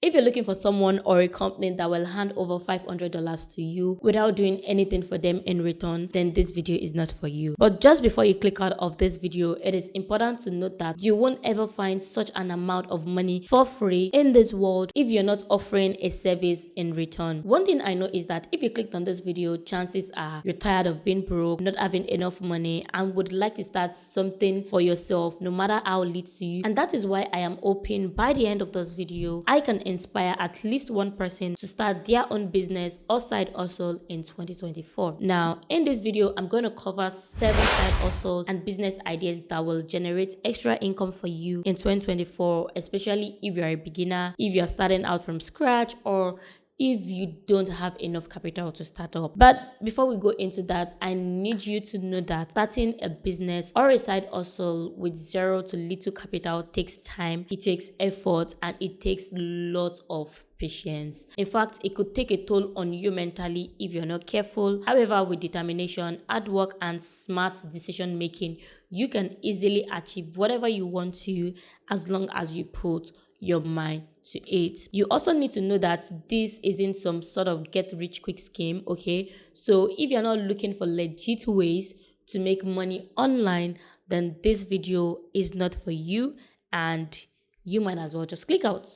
if you're looking for someone or a company that will hand over $500 to you without doing anything for them in return, then this video is not for you. But just before you click out of this video, it is important to note that you won't ever find such an amount of money for free in this world if you're not offering a service in return. One thing I know is that if you clicked on this video, chances are you're tired of being broke, not having enough money, and would like to start something for yourself, no matter how it leads to you. And that is why I am hoping by the end of this video, I can inspire at least one person to start their own business or side hustle in 2024. Now, in this video, I'm going to cover 7 side hustles and business ideas that will generate extra income for you in 2024, especially if you're a beginner, if you're starting out from scratch, or if you don't have enough capital to start up. But before we go into that, I need you to know that starting a business or a side hustle with zero to little capital takes time, it takes effort, and it takes lots of patience. In fact, it could take a toll on you mentally if you're not careful. However, with determination, hard work, and smart decision making, you can easily achieve whatever you want to as long as you put your mind to it. You also need to know that this isn't some sort of get rich quick scheme, okay? So if you're not looking for legit ways to make money online, then this video is not for you, and you might as well just click out.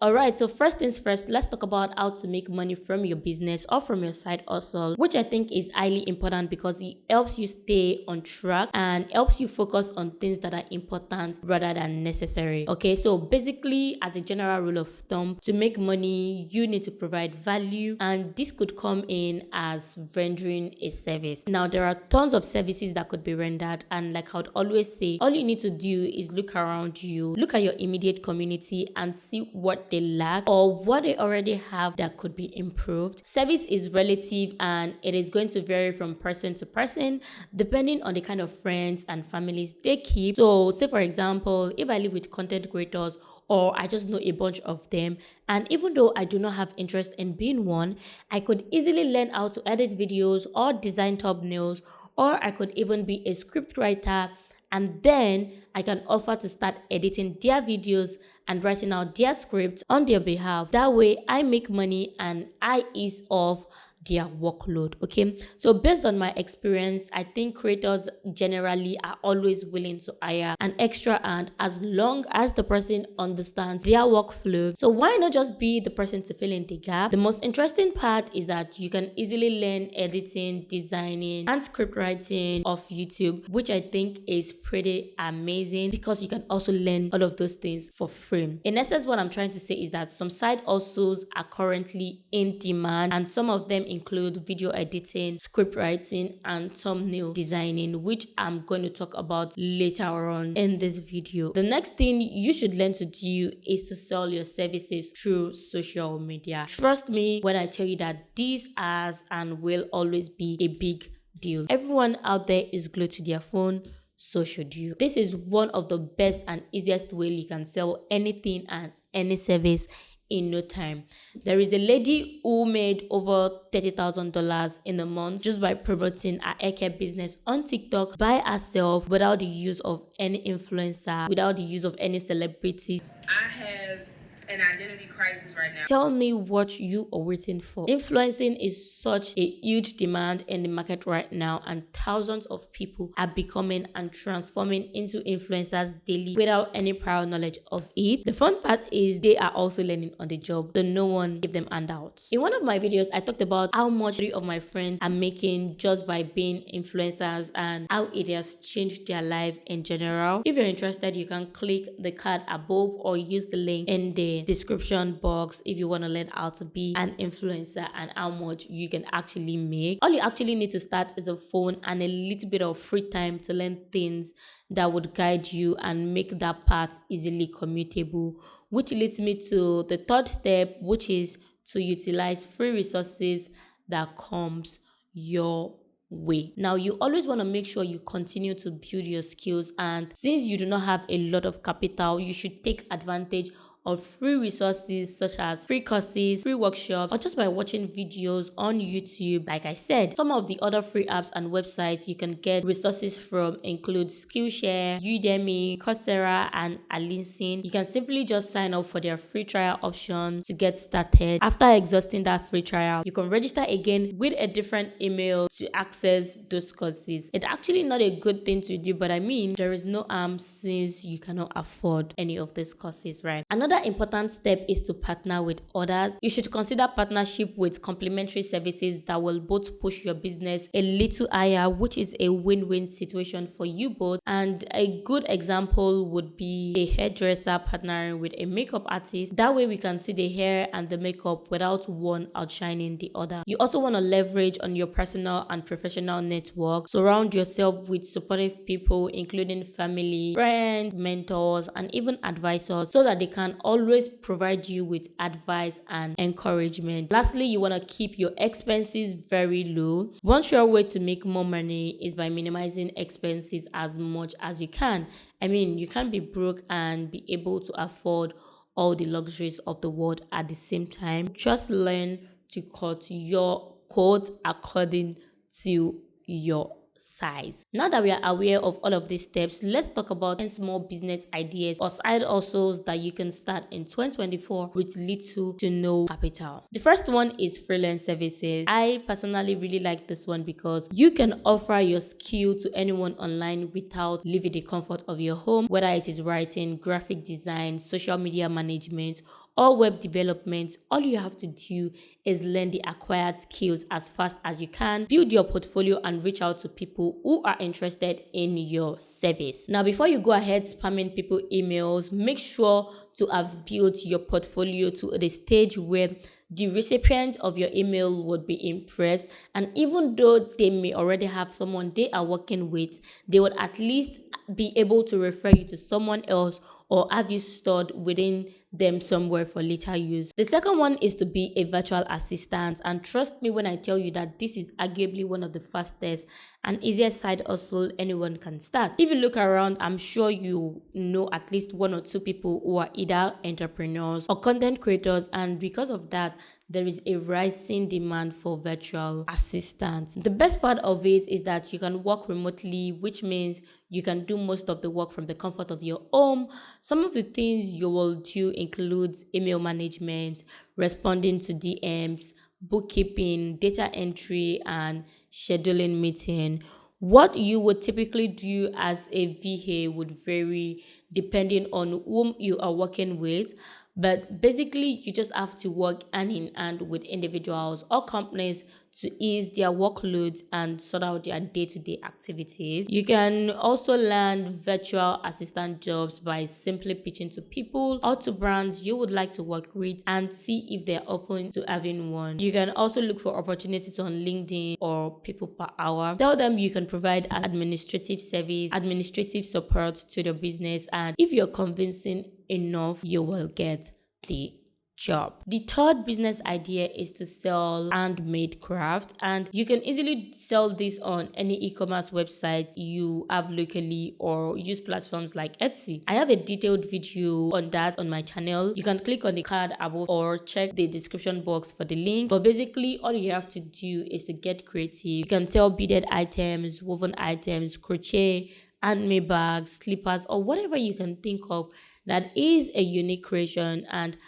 Alright, so first things first, let's talk about how to make money from your business or from your side hustle, which I think is highly important because it helps you stay on track and helps you focus on things that are important rather than necessary. Okay, so basically, as a general rule of thumb, to make money, you need to provide value, and this could come in as rendering a service. Now, there are tons of services that could be rendered, and like I would always say, all you need to do is look around you, look at your immediate community, and see what they lack or what they already have that could be improved. Service is relative, and it is going to vary from person to person depending on the kind of friends and families they keep. So say for example, if I live with content creators, or I just know a bunch of them, and even though I do not have interest in being one, I could easily learn how to edit videos or design thumbnails, or I could even be a script writer, and then I can offer to start editing their videos and writing out their scripts on their behalf. That way I make money and I ease off their workload. Okay, so based on my experience, I think creators generally are always willing to hire an extra hand as long as the person understands their workflow. So why not just be the person to fill in the gap? The most interesting part is that you can easily learn editing, designing, and script writing off YouTube, which I think is pretty amazing because you can also learn all of those things for free. In essence, what I'm trying to say is that some side hustles are currently in demand, and some of them include video editing, script writing, and thumbnail designing, which I'm going to talk about later on in this video. The next thing you should learn to do is to sell your services through social media. Trust me when I tell you that this has and will always be a big deal. Everyone out there is glued to their phone, so should you. This is one of the best and easiest way you can sell anything and any service in no time. There is a lady who made over $30,000 in a month just by promoting her haircare business on TikTok by herself without the use of any influencer, without the use of any celebrities. I have an identity crisis right now. Tell me what you are waiting for. Influencing is such a huge demand in the market right now, and thousands of people are becoming and transforming into influencers daily without any prior knowledge of it. The fun part is they are also learning on the job, so no one give them handouts. In one of my videos, I talked about how much 3 of my friends are making just by being influencers and how it has changed their life in general. If you're interested, you can click the card above or use the link in the description box if you want to learn how to be an influencer and how much you can actually make. All you actually need to start is a phone and a little bit of free time to learn things that would guide you and make that path easily commutable, which leads me to the third step, which is to utilize free resources that comes your way. Now, you always want to make sure you continue to build your skills, and since you do not have a lot of capital, you should take advantage of free resources such as free courses, free workshops, or just by watching videos on YouTube. Like I said, some of the other free apps and websites you can get resources from include Skillshare, Udemy, Coursera, and Alinsin. You can simply just sign up for their free trial option to get started. After exhausting that free trial, you can register again with a different email to access those courses. It's actually not a good thing to do, but I mean, there is no harm since you cannot afford any of these courses, right? Another important step is to partner with others. You should consider partnership with complementary services that will both push your business a little higher, which is a win-win situation for you both. And a good example would be a hairdresser partnering with a makeup artist. That way we can see the hair and the makeup without one outshining the other. You also want to leverage on your personal and professional network. Surround yourself with supportive people, including family, friends, mentors, and even advisors, so that they can always provide you with advice and encouragement. Lastly, you want to keep your expenses very low. One sure way to make more money is by minimizing expenses as much as you can. I mean, you can't be broke and be able to afford all the luxuries of the world at the same time. Just learn to cut your coat according to your size. Now that we are aware of all of these steps, let's talk about 10 small business ideas or side hustles that you can start in 2024 with little to no capital. The first one is freelance services. I personally really like this one because you can offer your skill to anyone online without leaving the comfort of your home, whether it is writing, graphic design, social media management, or web development. All you have to do is learn the acquired skills as fast as you can, build your portfolio, and reach out to people who are interested in your service. Now, before you go ahead spamming people emails, make sure to have built your portfolio to the stage where the recipients of your email would be impressed, and even though they may already have someone they are working with, they would at least be able to refer you to someone else or have you stored within them somewhere for later use. The second one is to be a virtual assistant, and trust me when I tell you that this is arguably one of the fastest and easiest side hustle anyone can start. If you look around, I'm sure you know at least one or two people who are either entrepreneurs or content creators, and because of that, there is a rising demand for virtual assistants. The best part of it is that you can work remotely, which means you can do most of the work from the comfort of your home. Some of the things you will do includes email management, responding to DMs, bookkeeping, data entry, and scheduling meeting. What you would typically do as a VA would vary depending on whom you are working with. But basically, you just have to work hand in hand with individuals or companies to ease their workloads and sort out their day-to-day activities. You can also land virtual assistant jobs by simply pitching to people or to brands you would like to work with and see if they're open to having one. You can also look for opportunities on LinkedIn or People Per Hour. Tell them you can provide administrative service, administrative support to the business, and if you're convincing enough, you will get the job. The third business idea is to sell handmade craft, and you can easily sell this on any e-commerce website you have locally or use platforms like Etsy. I have a detailed video on that on my channel. You can click on the card above or check the description box for the link. But basically, all you have to do is to get creative. You can sell beaded items, woven items, crochet, handmade bags, slippers, or whatever you can think of that is a unique creation. And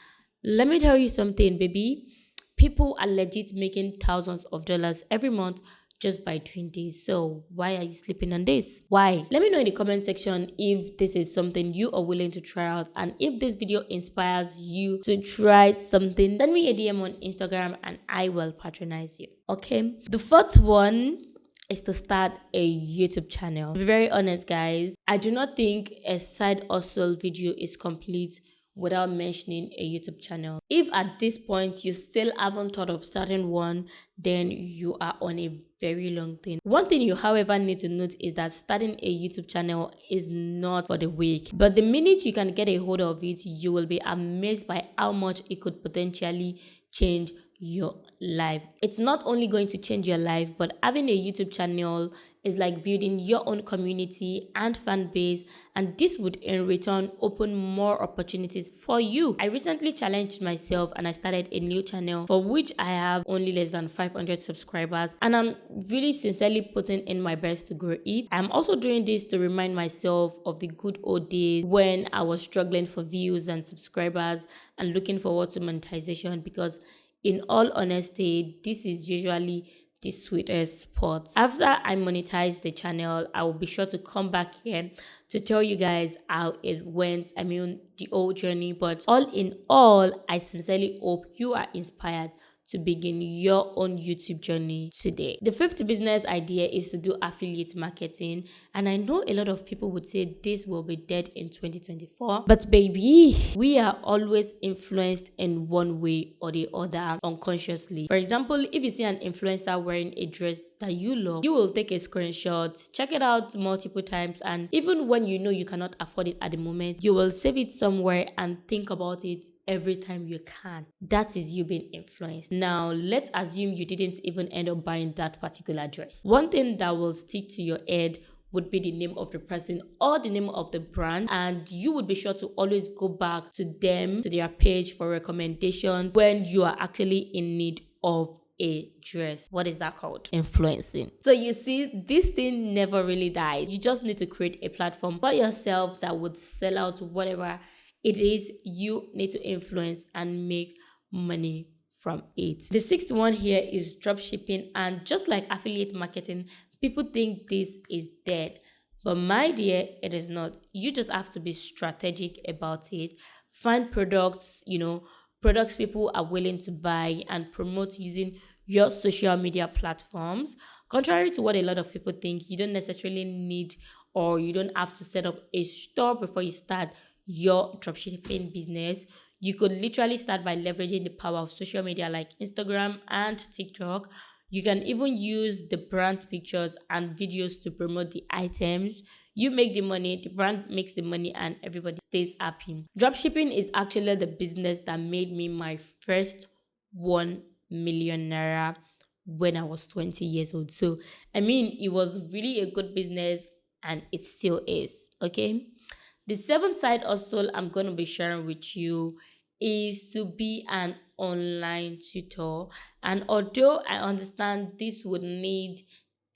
let me tell you something, baby. People are legit making thousands of dollars every month just by doing this. So why are you sleeping on this? Why? Let me know in the comment section if this is something you are willing to try out, and if this video inspires you to try something, send me a DM on Instagram and I will patronize you. Okay. The fourth one is to start a YouTube channel. To be very honest, guys, I do not think a side hustle video is complete without mentioning a YouTube channel. If at this point you still haven't thought of starting one, then you are on a very long thing. One thing you, however, need to note is that starting a YouTube channel is not for the weak. But the minute you can get a hold of it, you will be amazed by how much it could potentially change your life. It's not only going to change your life, but having a YouTube channel is like building your own community and fan base, and this would in return open more opportunities for you. I recently challenged myself and I started a new channel for which I have only less than 500 subscribers, and I'm really sincerely putting in my best to grow it. I'm also doing this to remind myself of the good old days when I was struggling for views and subscribers and looking forward to monetization, because in all honesty, this is usually the sweetest spot. After I monetize the channel, I will be sure to come back here to tell you guys how it went. I mean, the whole journey. But all in all, I sincerely hope you are inspired to begin your own YouTube journey today. The fifth business idea is to do affiliate marketing. And I know a lot of people would say this will be dead in 2024. But baby, we are always influenced in one way or the other unconsciously. For example, if you see an influencer wearing a dress that you love, you will take a screenshot, check it out multiple times, and even when you know you cannot afford it at the moment, you will save it somewhere and think about it every time you can. That is you being influenced. Now, let's assume you didn't even end up buying that particular dress. One thing that will stick to your head would be the name of the person or the name of the brand, and you would be sure to always go back to them, to their page for recommendations when you are actually in need of a dress. What is that called? Influencing. So you see, this thing never really dies. You just need to create a platform for yourself that would sell out whatever it is you need to influence and make money from it. The sixth one here is drop shipping, and just like affiliate marketing, people think this is dead. But my dear, it is not. You just have to be strategic about it. Find products, products people are willing to buy, and promote using your social media platforms. Contrary to what a lot of people think, you don't necessarily need, or you don't have to set up a store before you start your dropshipping business. You could literally start by leveraging the power of social media like Instagram and TikTok. You can even use the brand's pictures and videos to promote the items. You make the money, the brand makes the money, and everybody stays happy. Dropshipping is actually the business that made me my first 1 million naira when I was 20 years old. So, I mean, it was really a good business and it still is. Okay. The seventh side hustle I'm going to be sharing with you is to be an online tutor. And although I understand this would need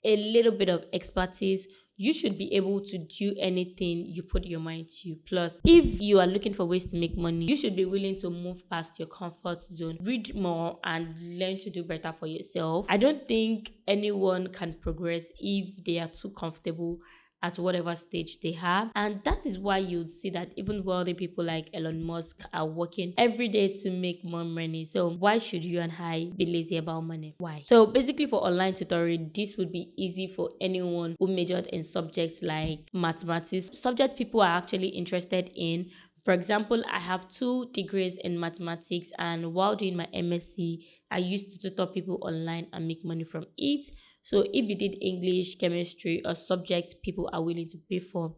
a little bit of expertise, you should be able to do anything you put your mind to. Plus, if you are looking for ways to make money, you should be willing to move past your comfort zone, read more, and learn to do better for yourself. I don't think anyone can progress if they are too comfortable at whatever stage they have. And that is why you'd see that even wealthy people like Elon Musk are working every day to make more money. So why should you and I be lazy about money? Why? So basically, for online tutoring, this would be easy for anyone who majored in subjects like mathematics, subject people are actually interested in. For example, I have 2 degrees in mathematics, and while doing my MSc, I used to tutor people online and make money from it. So if you did English, chemistry, or subject people are willing to pay for,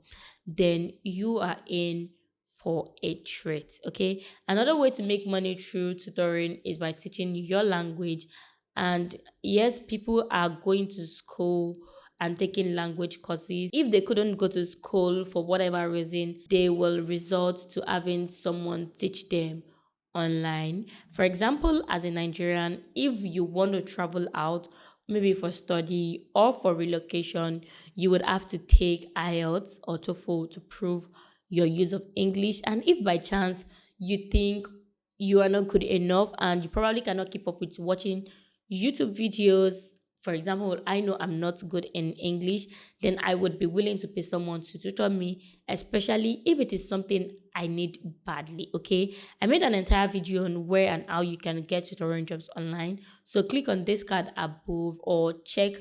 then you are in for a treat. Okay. Another way to make money through tutoring is by teaching your language. And yes, people are going to school and taking language courses. If they couldn't go to school for whatever reason, they will resort to having someone teach them online. For example, as a Nigerian, if you want to travel out, maybe for study or for relocation, you would have to take IELTS or TOEFL to prove your use of English. And if by chance you think you are not good enough and you probably cannot keep up with watching YouTube videos, for example, I know I'm not good in English, then I would be willing to pay someone to tutor me, especially if it is something I need badly. Okay. I made an entire video on where and how you can get tutoring jobs online. So click on this card above or check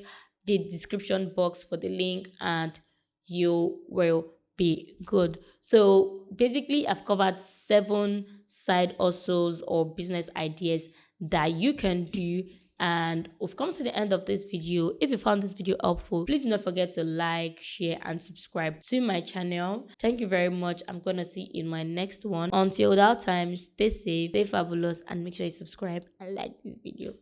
the description box for the link and you will be good. So basically, I've covered 7 side hustles or business ideas that you can do, and we've come to the end of this video. If you found this video helpful, please do not forget to like, share, and subscribe to my channel. Thank you very much. I'm gonna see you in my next one. Until that time, stay safe, stay fabulous, and make sure you subscribe and like this video.